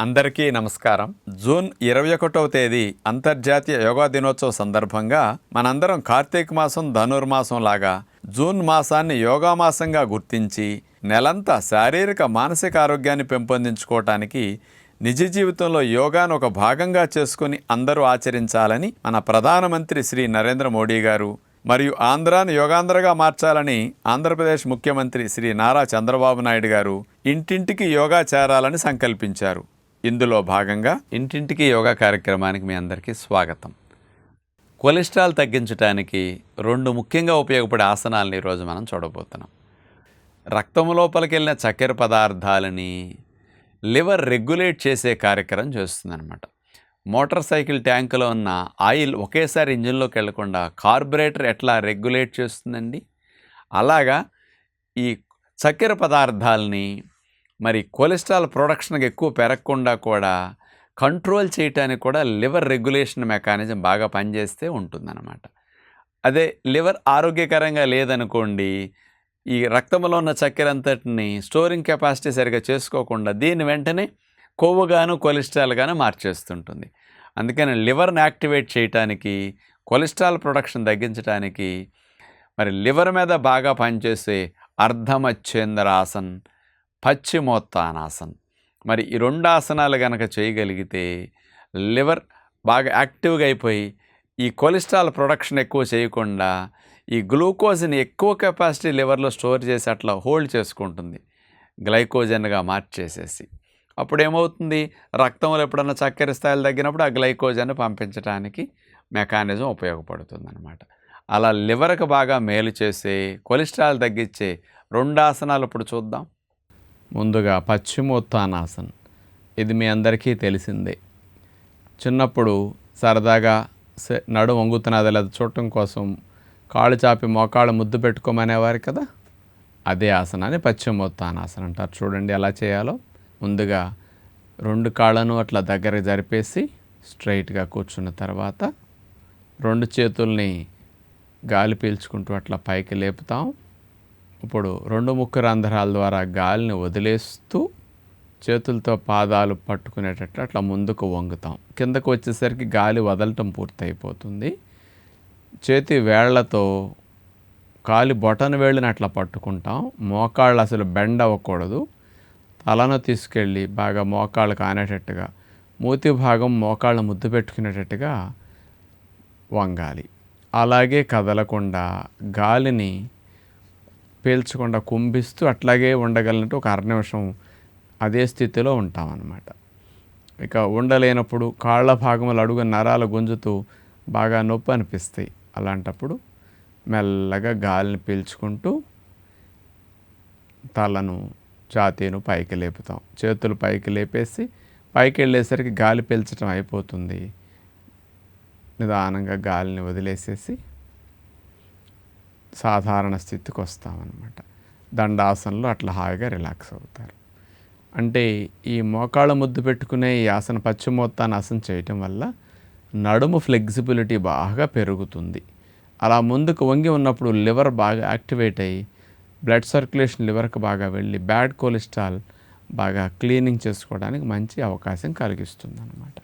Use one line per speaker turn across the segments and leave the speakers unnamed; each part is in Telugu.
అందరికీ నమస్కారం. జూన్ 21వ తేదీ అంతర్జాతీయ యోగా దినోత్సవ సందర్భంగా మనందరం కార్తీక మాసం ధనుర్మాసం లాగా జూన్ మాసాన్ని యోగా మాసంగా గుర్తించి నెలంతా శారీరక మానసిక ఆరోగ్యాన్ని పెంపొందించుకోవటానికి నిజ జీవితంలో యోగాను ఒక భాగంగా చేసుకుని అందరూ ఆచరించాలని మన ప్రధానమంత్రి శ్రీ నరేంద్ర మోడీ గారు మరియు ఆంధ్రాను యోగాంధ్రగా మార్చాలని ఆంధ్రప్రదేశ్ ముఖ్యమంత్రి శ్రీ నారా చంద్రబాబు నాయుడు గారు ఇంటింటికి యోగా చేరాలని సంకల్పించారు. ఇందులో భాగంగా ఇంటింటికి యోగా కార్యక్రమానికి మీ అందరికీ స్వాగతం. కొలెస్ట్రాల్ తగ్గించడానికి రెండు ముఖ్యంగా ఉపయోగపడే ఆసనాలను ఈరోజు మనం చూడబోతున్నాం. రక్తం లోపలికి వెళ్ళిన చక్కెర పదార్థాలని లివర్ రెగ్యులేట్ చేసే కార్యక్రమం చేస్తుందన్నమాట. మోటార్ సైకిల్ ట్యాంకులో ఉన్న ఆయిల్ ఒకేసారి ఇంజిన్లోకి వెళ్లకుండా కార్బొరేటర్ ఎట్లా రెగ్యులేట్ చేస్తుందండి, అలాగా ఈ చక్కెర పదార్థాలని మరి కొలెస్ట్రాల్ ప్రొడక్షన్కి ఎక్కువ పెరగకుండా కూడా కంట్రోల్ చేయడానికి కూడా లివర్ రెగ్యులేషన్ మెకానిజం బాగా పనిచేస్తే ఉంటుందన్నమాట. అదే లివర్ ఆరోగ్యకరంగా లేదనుకోండి, ఈ రక్తంలో ఉన్న చక్కెర అంతటిని స్టోరింగ్ కెపాసిటీ సరిగా చేసుకోకుండా దీన్ని వెంటనే కొవ్వుగాను కొలెస్ట్రాల్గాను మార్చేస్తుంటుంది. అందుకని లివర్ని యాక్టివేట్ చేయటానికి, కొలెస్ట్రాల్ ప్రొడక్షన్ తగ్గించడానికి మరి లివర్ మీద బాగా పనిచేసే అర్ధమచ్చేంద్రాసన్, పశ్చిమోత్తానాసన్, మరి ఈ రెండు ఆసనాలు కనుక చేయగలిగితే లివర్ బాగా యాక్టివ్గా అయిపోయి ఈ కొలెస్ట్రాల్ ప్రొడక్షన్ ఎక్కువ చేయకుండా ఈ గ్లూకోజ్ని ఎక్కువ కెపాసిటీ లివర్లో స్టోర్ చేసి అట్లా హోల్డ్ చేసుకుంటుంది, గ్లైకోజన్గా మార్చేసేసి. అప్పుడు ఏమవుతుంది, రక్తంలో ఎప్పుడన్నా చక్కెర స్థాయిలు తగ్గినప్పుడు ఆ గ్లైకోజన్ పంపించడానికి మెకానిజం ఉపయోగపడుతుంది అనమాట. అలా లివర్కి బాగా మేలు చేసే, కొలెస్ట్రాల్ తగ్గించే రెండు ఆసనాలు ఇప్పుడు చూద్దాం. ముందుగా పశ్చిమోత్తానాసన్. ఇది మీ అందరికీ తెలిసిందే. చిన్నప్పుడు సరదాగా నడుము వంగుతున్నది లేదా చూడటం కోసం కాళ్ళు చాపి మోకాళ్ళు ముద్దు పెట్టుకోమనేవారు కదా, అదే ఆసనాన్ని పశ్చిమోత్తానాసన్ అంటారు. చూడండి ఎలా చేయాలో. ముందుగా రెండు కాళ్ళను అట్లా దగ్గర జరిపేసి స్ట్రైట్గా కూర్చున్న తర్వాత రెండు చేతుల్ని గాలి పీల్చుకుంటూ అట్లా పైకి లేపుతాం. ఇప్పుడు రెండు ముక్కు రంధ్రాల ద్వారా గాలిని వదిలేస్తూ చేతులతో పాదాలు పట్టుకునేటట్లు అట్లా ముందుకు వంగుతాం. కిందకు వచ్చేసరికి గాలి వదలటం పూర్తయిపోతుంది. చేతి వేళ్లతో కాలి బొటన వేళ్ళని అట్లా పట్టుకుంటాం. మోకాళ్ళు అసలు బెండ్ అవ్వకూడదు. తలను తీసుకెళ్ళి బాగా మోకాళ్ళు కానేటట్టుగా, మూతి భాగం మోకాళ్ళు ముద్దు పెట్టుకునేటట్టుగా వంగాలి. అలాగే కదలకుండా గాలిని పీల్చకుండా కుంభిస్తూ అట్లాగే ఉండగలిగినట్టు ఒక అర నిమిషం అదే స్థితిలో ఉంటామన్నమాట. ఇక ఉండలేనప్పుడు కాళ్ళ భాగములు అడుగు నరాలు గుంజుతూ బాగా నొప్పి అనిపిస్తాయి. అలాంటప్పుడు మెల్లగా గాలిని పీల్చుకుంటూ తలను, ఛాతీను పైకి లేపుతాం. చేతులు పైకి లేపేసి పైకి వెళ్ళేసరికి గాలి పీల్చడం అయిపోతుంది. నిదానంగా గాలిని వదిలేసేసి సాధారణ స్థితికి వస్తామన్నమాట. దండాసనలో అట్లా హాయిగా రిలాక్స్ అవుతారు. అంటే ఈ మోకాళ్ళ ముద్దు పెట్టుకునే ఈ ఆసన పశ్చిమోత్తానాసన చేయటం వల్ల నడుము ఫ్లెక్సిబిలిటీ బాగా పెరుగుతుంది. అలా ముందుకు వంగి ఉన్నప్పుడు లివర్ బాగా యాక్టివేట్ అయ్యి బ్లడ్ సర్క్యులేషన్ లివర్కి బాగా వెళ్ళి బ్యాడ్ కొలెస్ట్రాల్ బాగా క్లీనింగ్ చేసుకోవడానికి మంచి అవకాశం కలిగిస్తుంది అన్నమాట.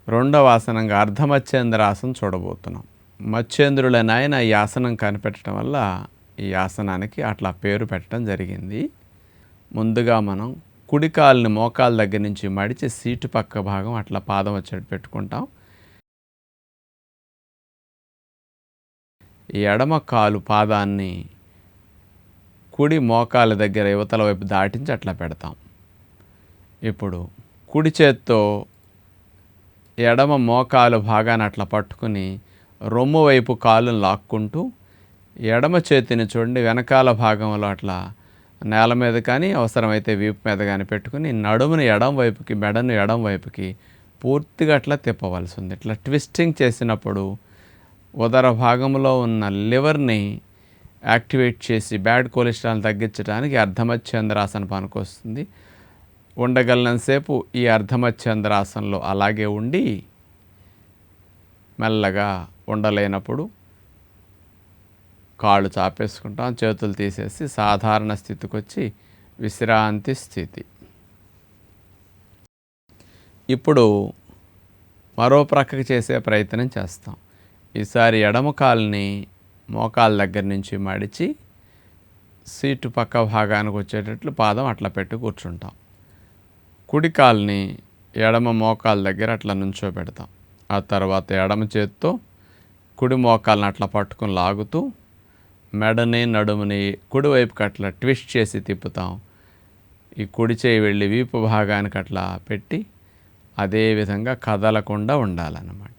రెండవ ఆసనంగా అర్ధమచ్చేంద్రాసనం చూడబోతున్నాం. మచ్చేంద్రులైన ఆయన ఈ ఆసనం కనిపెట్టడం వల్ల ఈ ఆసనానికి అట్లా పేరు పెట్టడం జరిగింది. ముందుగా మనం కుడి కాలుని మోకాల దగ్గర నుంచి మడిచి సీటు పక్క భాగం అట్లా పాదం వచ్చేట్టు పెట్టుకుంటాం. ఈ ఎడమ కాలు పాదాన్ని కుడి మోకాల దగ్గర యువతల వైపు దాటించి అట్లా పెడతాం. ఇప్పుడు కుడి చేత్తో ఎడమ మోకాలు భాగాన్ని అట్లా పట్టుకుని రొమ్ము వైపు కాలును లాక్కుంటూ ఎడమ చేతిని చూడండి వెనకాల భాగంలో అట్లా నేల మీద కానీ అవసరమైతే వీపు మీద కానీ పెట్టుకుని నడుముని ఎడం వైపుకి, మెడను ఎడం వైపుకి పూర్తిగా అట్లా తిప్పవలసి ఉంది. ఇట్లా ట్విస్టింగ్ చేసినప్పుడు ఉదర భాగంలో ఉన్న లివర్ని యాక్టివేట్ చేసి బ్యాడ్ కొలెస్ట్రాల్ తగ్గించడానికి అర్ధమచ్చేంద్రాసన పనికొస్తుంది. ఉండగలనంతసేపు ఈ అర్ధమచ్చేంద్రాసనలో అలాగే ఉండి మెల్లగా ఉండలేనప్పుడు కాళ్ళు చాపేసుకుంటాం, చేతులు తీసేసి సాధారణ స్థితికి వచ్చి విశ్రాంతి స్థితి. ఇప్పుడు మరో ప్రక్కకి చేసే ప్రయత్నం చేస్తాం. ఈసారి ఎడమ కాలుని మోకాల దగ్గర నుంచి మడిచి సీటు పక్క భాగానికి వచ్చేటట్లు పాదం అట్లా పెట్టి కూర్చుంటాం. కుడి కాలుని ఎడమ మోకాల దగ్గర అట్లా నుంచోబెడతాం. ఆ తర్వాత ఎడమ చేత్తో కుడి మోకాలను అట్లా పట్టుకుని లాగుతూ మెడని నడుముని కుడివైపుకి అట్లా ట్విస్ట్ చేసి తిప్పుతాం. ఈ కుడి చేయి వెళ్ళి వీపు భాగానికి అట్లా పెట్టి అదే విధంగా కదలకుండా ఉండాలన్నమాట.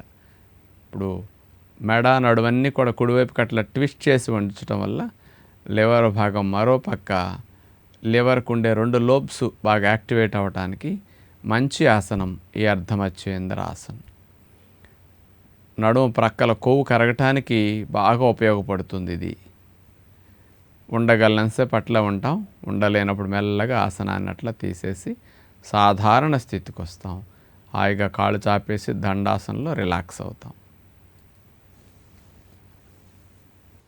ఇప్పుడు మెడ నడుమన్నీ కూడా కుడివైపుకి అట్లా ట్విస్ట్ చేసి ఉంచడం వల్ల లివర్ భాగం మరో పక్క లివర్కు ఉండే 2 లోబ్స్ బాగా యాక్టివేట్ అవ్వటానికి మంచి ఆసనం ఈ అర్ధమచ్చేంద్ర ఆసనం. నడుము ప్రక్కల కొవ్వు కరగటానికి బాగా ఉపయోగపడుతుంది ఇది. ఉండగలనంతసేపు అట్లా ఉంటాం. ఉండలేనప్పుడు మెల్లగా ఆసనాన్ని అట్లా తీసేసి సాధారణ స్థితికి వస్తాం. హాయిగా కాళ్ళు చాపేసి దండాసనంలో రిలాక్స్ అవుతాం.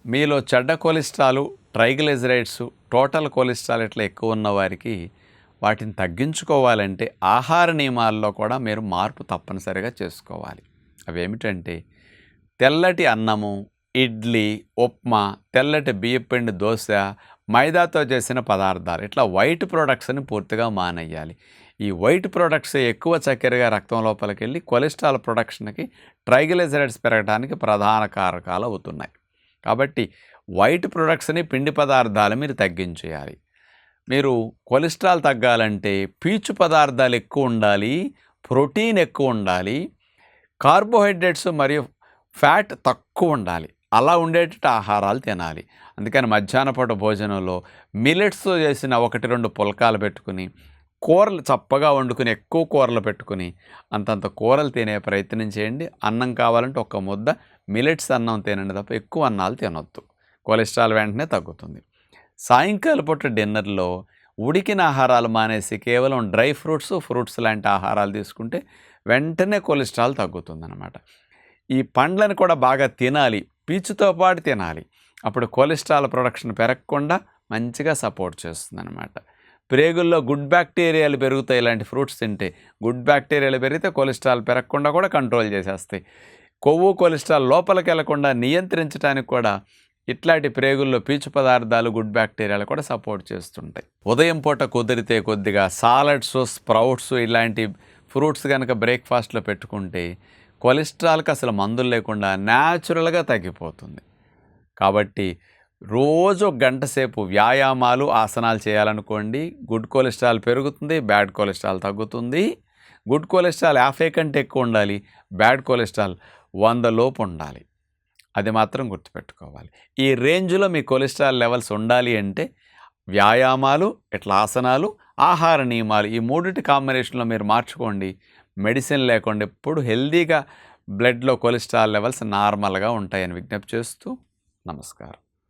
మీలో చెడ్డ కొలెస్ట్రాల్, ట్రైగ్లిజరైడ్స్, టోటల్ కొలెస్ట్రాల్ ఇట్లా ఎక్కువ ఉన్న వారికి వాటిని తగ్గించుకోవాలంటే ఆహార నియమాల్లో కూడా మీరు మార్పు తప్పనిసరిగా చేసుకోవాలి. అవేమిటంటే తెల్లటి అన్నము, ఇడ్లీ, ఉప్మా, తెల్లటి బియ్యపిండి దోశ, మైదాతో చేసిన పదార్థాలు ఇట్లా వైట్ ప్రొడక్ట్స్ని పూర్తిగా మానేయాలి. ఈ వైట్ ప్రొడక్ట్స్ ఎక్కువ చక్కెరగా రక్తం లోపలికి వెళ్ళి కొలెస్ట్రాల్ ప్రొడక్షన్కి, ట్రైగ్లిజరైడ్స్ పెరగడానికి ప్రధాన కారకాలు అవుతున్నాయి. కాబట్టి వైట్ ప్రొడక్ట్స్ని, పిండి పదార్థాలు మీరు తగ్గించేయాలి. మీరు కొలెస్ట్రాల్ తగ్గాలంటే పీచు పదార్థాలు ఎక్కువ ఉండాలి, ప్రోటీన్ ఎక్కువ ఉండాలి, కార్బోహైడ్రేట్స్ మరియు ఫ్యాట్ తక్కువ ఉండాలి. అలా ఉండేటట్టు ఆహారాలు తినాలి. అందుకని మధ్యాహ్నపూట భోజనంలో మిల్లెట్స్తో చేసిన 1-2 పుల్కాలు పెట్టుకుని, కూరలు చప్పగా వండుకుని, ఎక్కువ కూరలు పెట్టుకుని అంతంత కూరలు తినే ప్రయత్నం చేయండి. అన్నం కావాలంటే ఒక్క ముద్ద మిల్లెట్స్ అన్నం తినండి తప్ప ఎక్కువ అన్నాలు తినొద్దు. కొలెస్ట్రాల్ వెంటనే తగ్గుతుంది. సాయంకాల పూట డిన్నర్లో ఉడికిన ఆహారాలు మానేసి కేవలం డ్రై ఫ్రూట్స్ లాంటి ఆహారాలు తీసుకుంటే వెంటనే కొలెస్ట్రాల్ తగ్గుతుందన్నమాట. ఈ పండ్లను కూడా బాగా తినాలి, పీచుతో పాటు తినాలి. అప్పుడు కొలెస్ట్రాల్ ప్రొడక్షన్ పెరగకుండా మంచిగా సపోర్ట్ చేస్తుందన్నమాట. ప్రేగుల్లో గుడ్ బ్యాక్టీరియాలు పెరుగుతాయి. ఇలాంటి ఫ్రూట్స్ తింటే గుడ్ బ్యాక్టీరియాలు పెరిగితే కొలెస్ట్రాల్ పెరగకుండా కూడా కంట్రోల్ చేసేస్తాయి. కొవ్వు, కొలెస్ట్రాల్ లోపలికి వెళ్లకుండా నియంత్రించడానికి కూడా ఇట్లాంటి ప్రేగుల్లో పీచు పదార్థాలు, గుడ్ బ్యాక్టీరియాలు కూడా సపోర్ట్ చేస్తుంటాయి. ఉదయం పూట కుదిరితే కొద్దిగా సాలడ్స్, స్ప్రౌట్స్ ఇలాంటి ఫ్రూట్స్ కనుక బ్రేక్ఫాస్ట్లో పెట్టుకుంటే కొలెస్ట్రాల్కి అసలు మందులు లేకుండా న్యాచురల్గా తగ్గిపోతుంది. కాబట్టి రోజు 1 గంట సేపు వ్యాయామాలు, ఆసనాలు చేయాలనుకోండి. గుడ్ కొలెస్ట్రాల్ పెరుగుతుంది, బ్యాడ్ కొలెస్ట్రాల్ తగ్గుతుంది. గుడ్ కొలెస్ట్రాల్ 50 కంటే ఎక్కువ ఉండాలి, బ్యాడ్ కొలెస్ట్రాల్ 100 లోపు ఉండాలి. అది మాత్రం గుర్తుపెట్టుకోవాలి. ఈ రేంజ్లో మీ కొలెస్ట్రాల్ లెవెల్స్ ఉండాలి అంటే వ్యాయామాలు, ఇట్లా ఆసనాలు, ఆహార నియమాలు ఈ 3 కాంబినేషన్లో మీరు మార్చుకోండి. మెడిసిన్ లేకుండా ఎప్పుడు హెల్దీగా బ్లడ్లో కొలెస్ట్రాల్ లెవెల్స్ నార్మల్గా ఉంటాయని విజ్ఞప్తి చేస్తూ నమస్కారం.